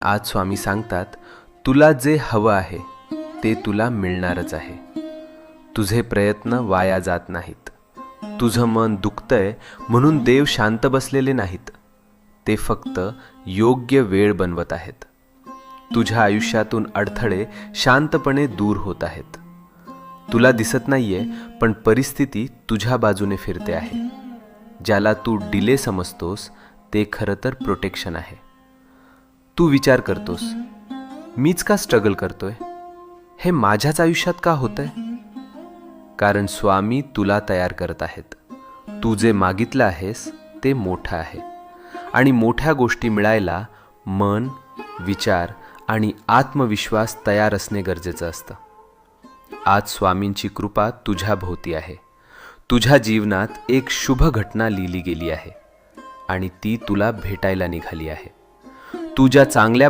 आज स्वामी सांगतात, तुला जे हवं आहे ते तुला मिळणारच आहे. तुझे प्रयत्न वाया जात नाहीत. तुझं मन दुखतंय म्हणून देव शांत बसलेले नाहीत. ते फक्त योग्य वेळ बनवत आहेत. तुझ्या आयुष्यातून अडथळे शांतपणे दूर होत आहेत. तुला दिसत नाहीये, पण परिस्थिती तुझ्या बाजूने फिरते आहे. ज्याला तू डिले समजतोस ते खरं तर प्रोटेक्शन आहे. तू विचार करतोस, मीच का स्ट्रगल करतोय, हे माझ्याच आयुष्यात का होतंय? कारण स्वामी तुला तयार करत आहेत. तू जे मागितलं आहेस ते मोठं आहे, आणि मोठ्या गोष्टी मिळायला मन, विचार आणि आत्मविश्वास तयार असणे गरजेचं असतं. आज स्वामींची कृपा तुझ्या भोवती आहे. तुझ्या जीवनात एक शुभ घटना लिहिली गेली आहे, आणि ती तुला भेटायला निघाली आहे. तू ज्या चांगल्या